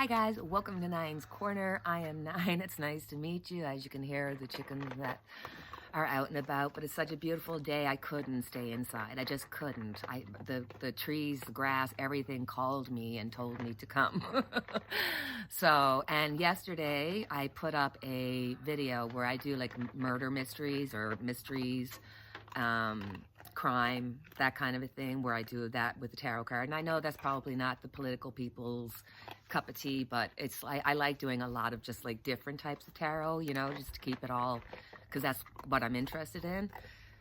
Hi guys, welcome to Nine's Corner. I am Nine. It's nice to meet you. As you can hear, the chickens that are out and about, but it's such a beautiful day. I couldn't stay inside. I just couldn't. The trees, the grass, everything called me and told me to come. And yesterday I put up a video where I do like murder mysteries or mysteries, crime, that kind of a thing, where I do that with the tarot card. And I know that's probably not the political people's cup of tea, but it's I like doing a lot of just like different types of tarot, you know, just to keep it all, because that's what I'm interested in.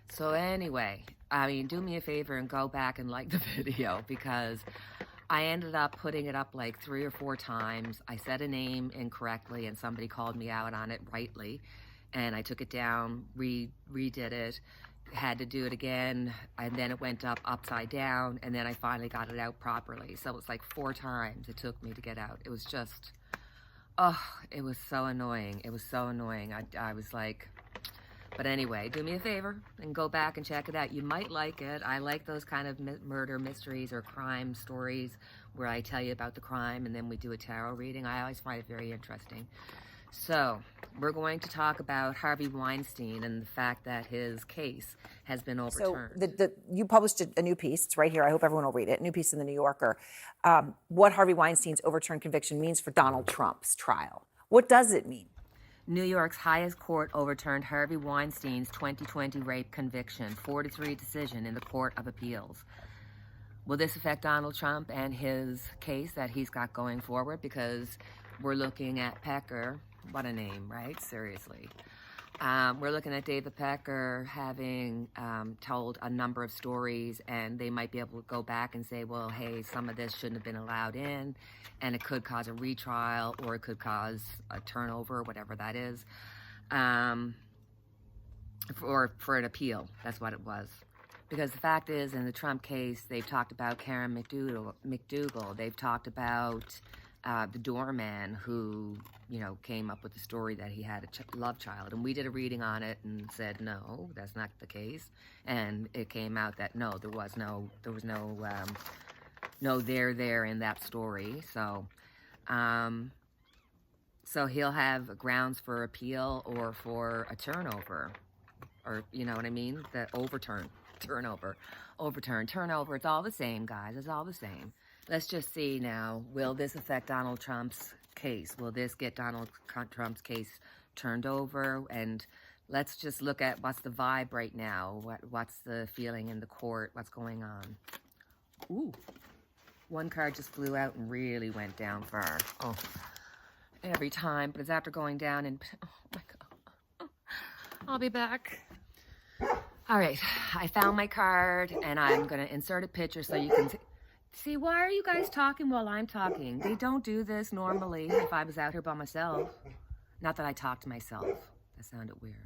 So anyway, I mean, do me a favor and go back and like the video, because I ended up putting it up like 3 or 4 times. I said a name incorrectly and somebody called me out on it rightly, and I took it down, redid it, had to do it again, and then it went up upside down, and then I finally got it out properly. So it's like 4 times it took me to get out. It was just, oh, it was so annoying. It was so annoying. I was like, but anyway, do me a favor and go back and check it out. You might like it. I like those kind of murder mysteries or crime stories where I tell you about the crime and then we do a tarot reading. I always find it very interesting. So we're going to talk about Harvey Weinstein and the fact that his case has been overturned. So you published a new piece. It's right here. I hope everyone will read it. New piece in the New Yorker. What Harvey Weinstein's overturned conviction means for Donald Trump's trial. What does it mean? New York's highest court overturned Harvey Weinstein's 2020 rape conviction, 4-3 decision in the Court of Appeals. Will this affect Donald Trump and his case that he's got going forward? Because we're looking at Pecker. What a name, right? Seriously. We're looking at David Pecker having told a number of stories, and they might be able to go back and say, well, hey, some of this shouldn't have been allowed in, and it could cause a retrial, or it could cause a turnover, whatever that is, for an appeal. That's what it was. Because the fact is, in the Trump case, they've talked about Karen McDougal. They've talked about the doorman who, you know, came up with the story that he had a love child. And we did a reading on it and said, no, that's not the case. And it came out that, no, there was no there in that story. So, so he'll have grounds for appeal or for a turnover, or, you know what I mean? The turnover, it's all the same, guys. It's all the same. Let's just see now, will this affect Donald Trump's case? Will this get Donald Trump's case turned over? And let's just look at what's the vibe right now. What's the feeling in the court? What's going on? Ooh, one card just flew out and really went down far. Oh, every time, but it's after going down and, oh my God. I'll be back. All right, I found my card and I'm gonna insert a picture so you can see. Why are you guys talking while I'm talking? They don't do this normally if I was out here by myself. Not that I talk to myself. That sounded weird.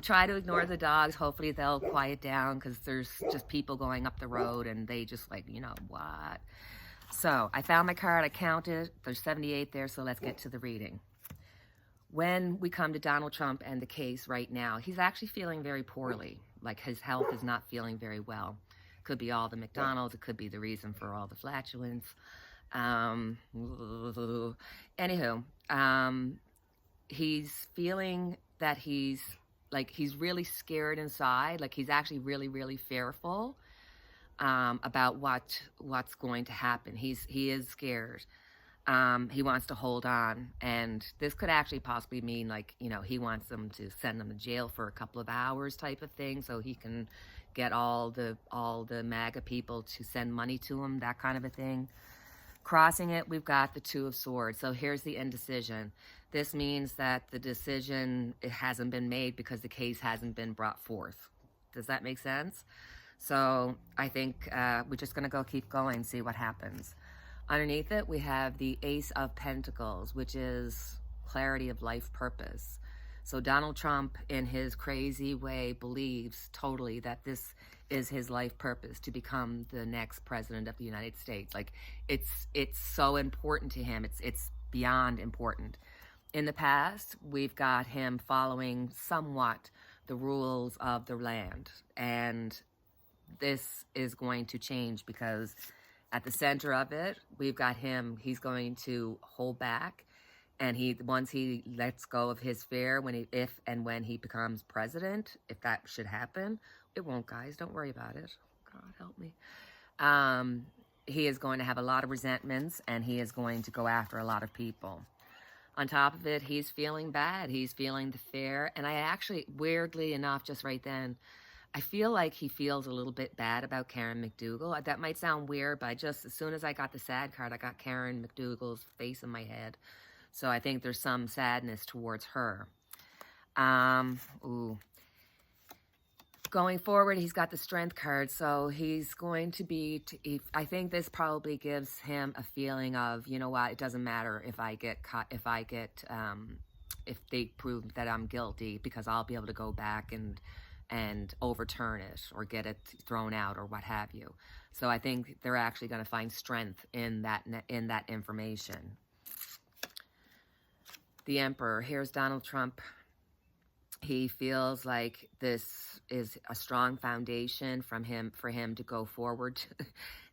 Try to ignore the dogs. Hopefully they'll quiet down, because there's just people going up the road and they just like, you know what. So I found my card. I counted. There's 78 there, so let's get to the reading. When we come to Donald Trump and the case right now, he's actually feeling very poorly. Like his health is not feeling very well. Could be all the McDonald's. It could be the reason for all the flatulence. Anywho, he's feeling that he's really scared inside. Like he's actually really, really fearful about what's going to happen. He is scared. He wants to hold on, and this could actually possibly mean, like, you know, he wants them to send him to jail for a couple of hours type of thing, so he can get all the MAGA people to send money to him, that kind of a thing. Crossing it, we've got the Two of Swords. So here's the indecision. This means that the decision, it hasn't been made because the case hasn't been brought forth. Does that make sense? So I think we're just going to keep going, see what happens. Underneath it, we have the Ace of Pentacles, which is clarity of life purpose. So Donald Trump, in his crazy way, believes totally that this is his life purpose, to become the next president of the United States. Like, it's so important to him. It's beyond important. In the past, we've got him following somewhat the rules of the land, and this is going to change because At the center of it, we've got him. He's going to hold back, and once he lets go of his fear, if and when he becomes president, if that should happen, it won't, guys. Don't worry about it. God help me. He is going to have a lot of resentments, and he is going to go after a lot of people. On top of it, he's feeling bad. He's feeling the fear, and I actually, weirdly enough, just right then, I feel like he feels a little bit bad about Karen McDougal. That might sound weird, but as soon as I got the sad card, I got Karen McDougal's face in my head. So I think there's some sadness towards her. Going forward, he's got the strength card, so he's going to be, I think this probably gives him a feeling of, you know what, it doesn't matter if I get caught, if they prove that I'm guilty, because I'll be able to go back and overturn it or get it thrown out or what have you. So I think they're actually going to find strength in that information. The Emperor. Here's Donald Trump. He feels like this is a strong foundation for him to go forward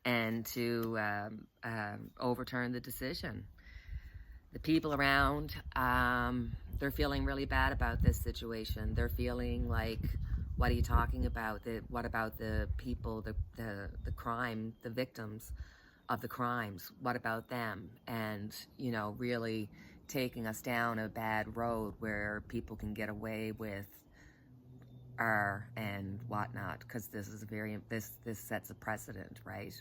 and to overturn the decision. The people around, they're feeling really bad about this situation. They're feeling like, what are you talking about? What about the people, the crime, the victims of the crimes? What about them? And, really taking us down a bad road where people can get away with and whatnot, because this sets a precedent, right?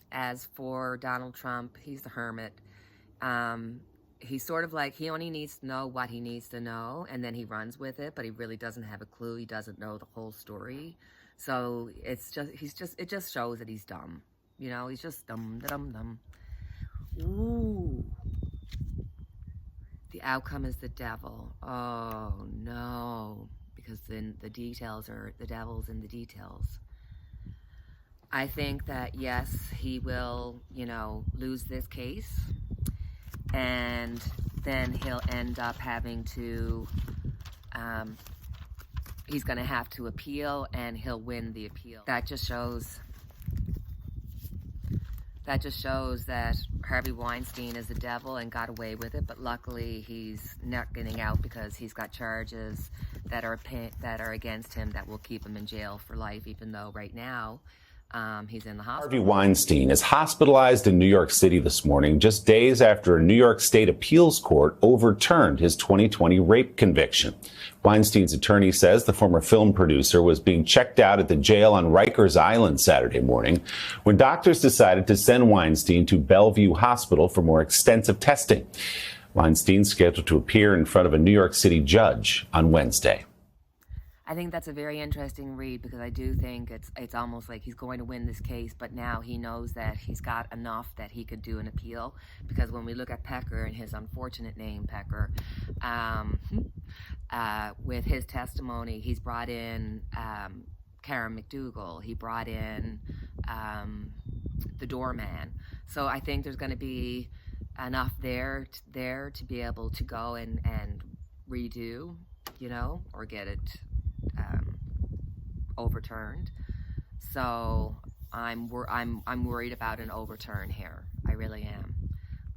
As for Donald Trump, he's the hermit. He's sort of like, he only needs to know what he needs to know, and then he runs with it, but he really doesn't have a clue. He doesn't know the whole story. So it just shows that he's dumb. He's just dumb. Ooh. The outcome is the devil. Oh, no. Because then the devil's in the details. I think that, yes, he will, lose this case. And then he'll end up having to, he's going to have to appeal, and he'll win the appeal. That just shows that Harvey Weinstein is the devil and got away with it, but luckily he's not getting out because he's got charges that are against him that will keep him in jail for life, even though right now he's in the hospital. Harvey Weinstein is hospitalized in New York City this morning, just days after a New York State appeals court overturned his 2020 rape conviction. Weinstein's attorney says the former film producer was being checked out at the jail on Rikers Island Saturday morning when doctors decided to send Weinstein to Bellevue Hospital for more extensive testing. Weinstein's scheduled to appear in front of a New York City judge on Wednesday. I think that's a very interesting read, because I do think it's almost like he's going to win this case, but now he knows that he's got enough that he could do an appeal. Because when we look at Pecker and his unfortunate name, Pecker, with his testimony, he's brought in Karen McDougal. He brought in the doorman. So I think there's going to be enough there to be able to go and redo, or get it overturned. So I'm worried about an overturn here. I really am.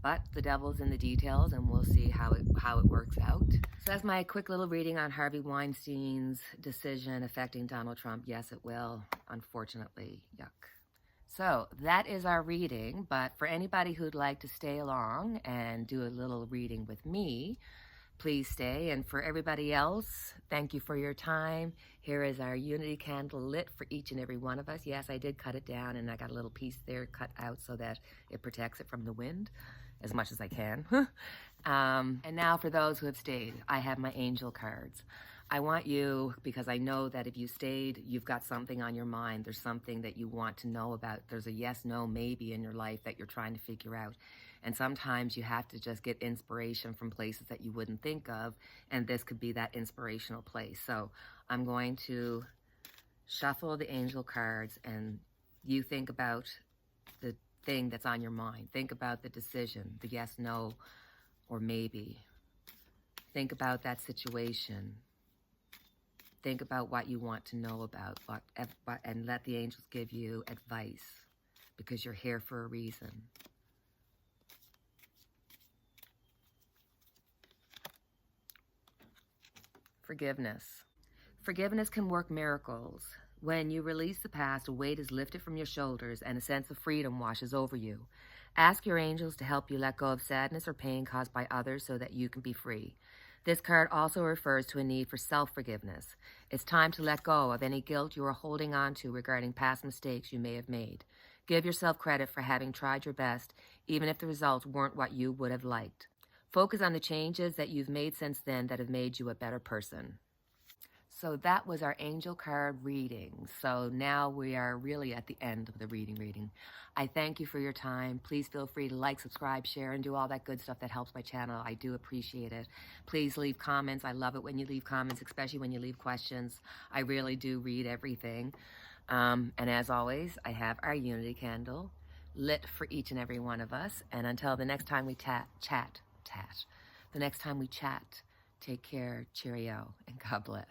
But the devil's in the details, and we'll see how it works out. So that's my quick little reading on Harvey Weinstein's decision affecting Donald Trump. Yes, it will, unfortunately. Yuck. So that is our reading, but for anybody who'd like to stay along and do a little reading with me, please stay. And for everybody else, thank you for your time. Here is our unity candle lit for each and every one of us. Yes, I did cut it down, and I got a little piece there cut out so that it protects it from the wind as much as I can. And now for those who have stayed, I have my angel cards. I want you, because I know that if you stayed, you've got something on your mind. There's something that you want to know about. There's a yes, no, maybe in your life that you're trying to figure out. And sometimes you have to just get inspiration from places that you wouldn't think of, and this could be that inspirational place. So I'm going to shuffle the angel cards, and you think about the thing that's on your mind. Think about the decision, the yes, no, or maybe. Think about that situation. Think about what you want to know about, and let the angels give you advice, because you're here for a reason. Forgiveness. Forgiveness can work miracles. When you release the past, a weight is lifted from your shoulders and a sense of freedom washes over you. Ask your angels to help you let go of sadness or pain caused by others so that you can be free. This card also refers to a need for self-forgiveness. It's time to let go of any guilt you are holding on to regarding past mistakes you may have made. Give yourself credit for having tried your best, even if the results weren't what you would have liked. Focus on the changes that you've made since then that have made you a better person. So that was our angel card reading. So now we are really at the end of the reading. I thank you for your time. Please feel free to like, subscribe, share, and do all that good stuff that helps my channel. I do appreciate it. Please leave comments. I love it when you leave comments, especially when you leave questions. I really do read everything. And as always, I have our unity candle lit for each and every one of us. And until the next time we chat, take care, cheerio, and God bless.